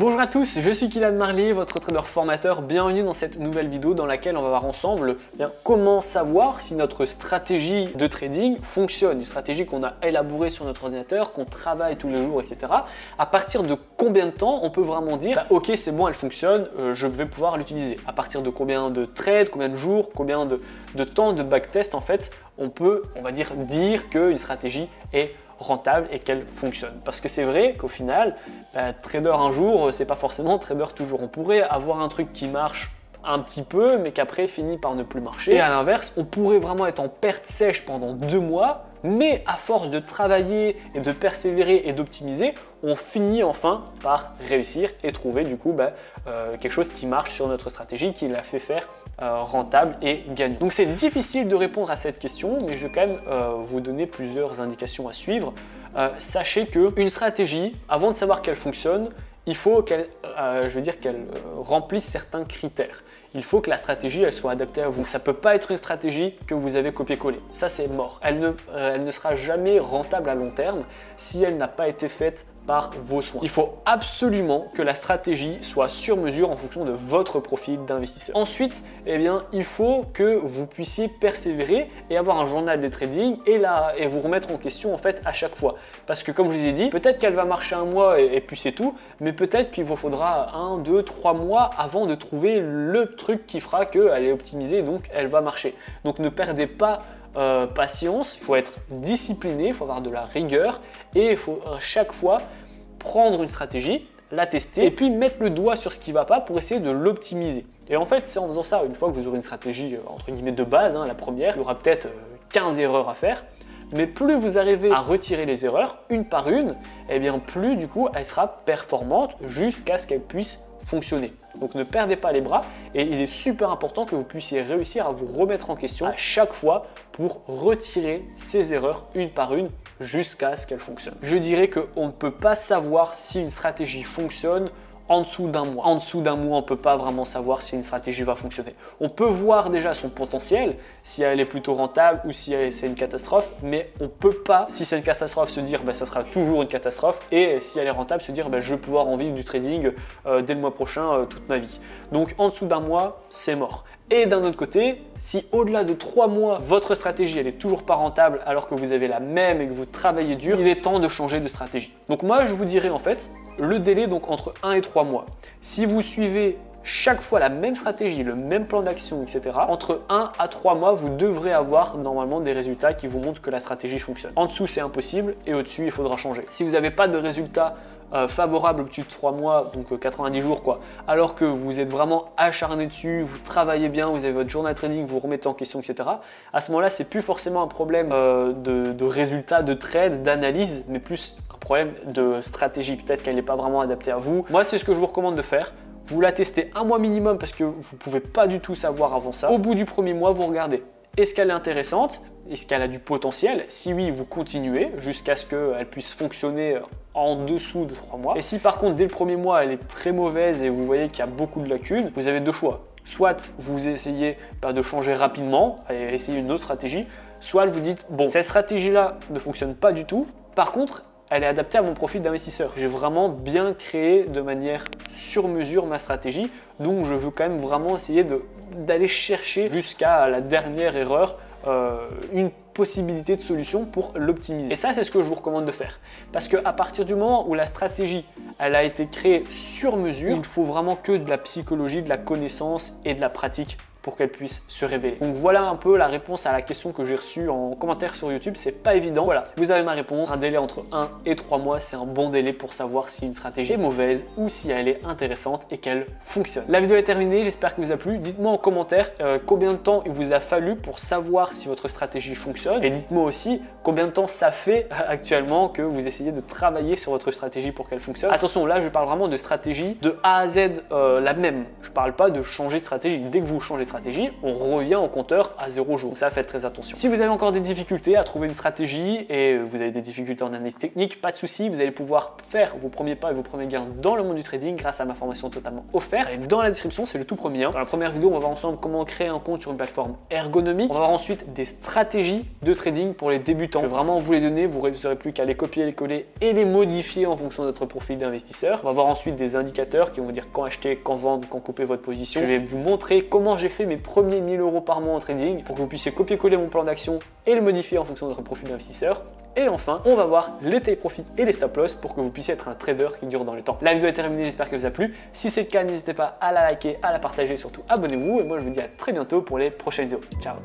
Bonjour à tous, je suis Kylian Marlier, votre trader formateur. Bienvenue dans cette nouvelle vidéo dans laquelle on va voir ensemble comment savoir si notre stratégie de trading fonctionne. Une stratégie qu'on a élaborée sur notre ordinateur, qu'on travaille tous les jours, etc. À partir de combien de temps on peut vraiment dire ok, c'est bon, elle fonctionne, je vais pouvoir l'utiliser. À partir de combien de trades, combien de jours, combien de temps de backtest en fait, on peut, on va dire qu'une stratégie est rentable et qu'elle fonctionne. Parce que c'est vrai qu'au final, trader un jour, c'est pas forcément trader toujours. On pourrait avoir un truc qui marche un petit peu, mais qu'après finit par ne plus marcher. Et à l'inverse, on pourrait vraiment être en perte sèche pendant 2 mois, mais à force de travailler et de persévérer et d'optimiser, on finit enfin par réussir et trouver du coup quelque chose qui marche sur notre stratégie, qui la fait faire rentable et gagnant. Donc c'est difficile de répondre à cette question, mais je vais quand même vous donner plusieurs indications à suivre. Sachez qu'une stratégie, avant de savoir qu'elle fonctionne, il faut qu'elle remplisse certains critères. Il faut que la stratégie elle soit adaptée à vous. Ça ne peut pas être une stratégie que vous avez copié-collé. Ça, c'est mort. Elle ne sera jamais rentable à long terme si elle n'a pas été faite par vos soins. Il faut absolument que la stratégie soit sur mesure en fonction de votre profil d'investisseur. Ensuite, il faut que vous puissiez persévérer et avoir un journal de trading et vous remettre en question en fait à chaque fois. Parce que comme je vous ai dit, peut-être qu'elle va marcher un mois et puis c'est tout, mais peut-être qu'il vous faudra 1, 2, 3 mois avant de trouver le truc qui fera qu'elle est optimisée, donc elle va marcher. Donc ne perdez pas patience, il faut être discipliné, il faut avoir de la rigueur et il faut chaque fois prendre une stratégie, la tester et puis mettre le doigt sur ce qui ne va pas pour essayer de l'optimiser. Et en fait, c'est en faisant ça, une fois que vous aurez une stratégie entre guillemets de base, la première, il y aura peut-être 15 erreurs à faire, mais plus vous arrivez à retirer les erreurs une par une, plus du coup elle sera performante jusqu'à ce qu'elle puisse fonctionner. Donc ne perdez pas les bras et il est super important que vous puissiez réussir à vous remettre en question à chaque fois pour retirer ces erreurs une par une jusqu'à ce qu'elles fonctionnent. Je dirais qu'on ne peut pas savoir si une stratégie fonctionne en dessous d'un mois. En dessous d'un mois, on ne peut pas vraiment savoir si une stratégie va fonctionner. On peut voir déjà son potentiel, si elle est plutôt rentable ou si c'est une catastrophe, mais on ne peut pas, si c'est une catastrophe, se dire ça sera toujours une catastrophe, et si elle est rentable, se dire je vais pouvoir en vivre du trading dès le mois prochain toute ma vie. Donc en dessous d'un mois, c'est mort. Et d'un autre côté, si au-delà de 3 mois, votre stratégie elle est toujours pas rentable alors que vous avez la même et que vous travaillez dur, il est temps de changer de stratégie. Donc moi, je vous dirais en fait le délai donc entre 1 et 3 mois. Si vous suivez chaque fois la même stratégie, le même plan d'action, etc., entre 1 à 3 mois, vous devrez avoir normalement des résultats qui vous montrent que la stratégie fonctionne. En dessous, c'est impossible et au-dessus, il faudra changer. Si vous n'avez pas de résultats favorable au-dessus de 3 mois, donc 90 jours quoi, alors que vous êtes vraiment acharné dessus, vous travaillez bien, vous avez votre journal trading, vous remettez en question, etc. À ce moment-là, c'est plus forcément un problème de résultats, de trade, d'analyse, mais plus un problème de stratégie. Peut-être qu'elle n'est pas vraiment adaptée à vous. Moi, c'est ce que je vous recommande de faire. Vous la testez un mois minimum parce que vous ne pouvez pas du tout savoir avant ça. Au bout du premier mois, vous regardez. Est-ce qu'elle est intéressante? Est-ce qu'elle a du potentiel? Si oui, vous continuez jusqu'à ce qu'elle puisse fonctionner en dessous de 3 mois. Et si par contre, dès le premier mois, elle est très mauvaise et vous voyez qu'il y a beaucoup de lacunes, vous avez 2 choix. Soit vous essayez de changer rapidement et essayer une autre stratégie, soit vous dites bon, cette stratégie-là ne fonctionne pas du tout. Par contre, elle est adaptée à mon profil d'investisseur. J'ai vraiment bien créé de manière sur mesure ma stratégie, donc je veux quand même vraiment essayer d'aller chercher jusqu'à la dernière erreur une possibilité de solution pour l'optimiser. Et ça, c'est ce que je vous recommande de faire. Parce qu'à partir du moment où la stratégie elle a été créée sur mesure, il faut vraiment que de la psychologie, de la connaissance et de la pratique pour qu'elle puisse se révéler. Donc voilà un peu la réponse à la question que j'ai reçue en commentaire sur YouTube. C'est pas évident. Voilà, vous avez ma réponse. Un délai entre 1 et 3 mois, c'est un bon délai pour savoir si une stratégie est mauvaise ou si elle est intéressante et qu'elle fonctionne. La vidéo est terminée, j'espère que vous a plu. Dites-moi en commentaire combien de temps il vous a fallu pour savoir si votre stratégie fonctionne. Et dites-moi aussi combien de temps ça fait actuellement que vous essayez de travailler sur votre stratégie pour qu'elle fonctionne. Attention, là je parle vraiment de stratégie de A à Z la même. Je parle pas de changer de stratégie. Dès que vous changez de stratégie, stratégie, on revient au compteur à 0 jours. Ça, faites très attention. Si vous avez encore des difficultés à trouver une stratégie et vous avez des difficultés en analyse technique, pas de souci, vous allez pouvoir faire vos premiers pas et vos premiers gains dans le monde du trading grâce à ma formation totalement offerte. Et dans la description, c'est le tout premier. Dans la première vidéo, on va voir ensemble comment créer un compte sur une plateforme ergonomique. On va voir ensuite des stratégies de trading pour les débutants. Je vais vraiment vous les donner, vous n'aurez plus qu'à les copier, les coller et les modifier en fonction de votre profil d'investisseur. On va voir ensuite des indicateurs qui vont vous dire quand acheter, quand vendre, quand couper votre position. Je vais vous montrer comment j'ai fait mes premiers 1000 € par mois en trading pour que vous puissiez copier-coller mon plan d'action et le modifier en fonction de votre profil d'investisseur. Et enfin, on va voir les take profit et les stop loss pour que vous puissiez être un trader qui dure dans le temps. La vidéo est terminée, j'espère qu'elle vous a plu. Si c'est le cas, n'hésitez pas à la liker, à la partager et surtout abonnez-vous. Et moi, je vous dis à très bientôt pour les prochaines vidéos. Ciao!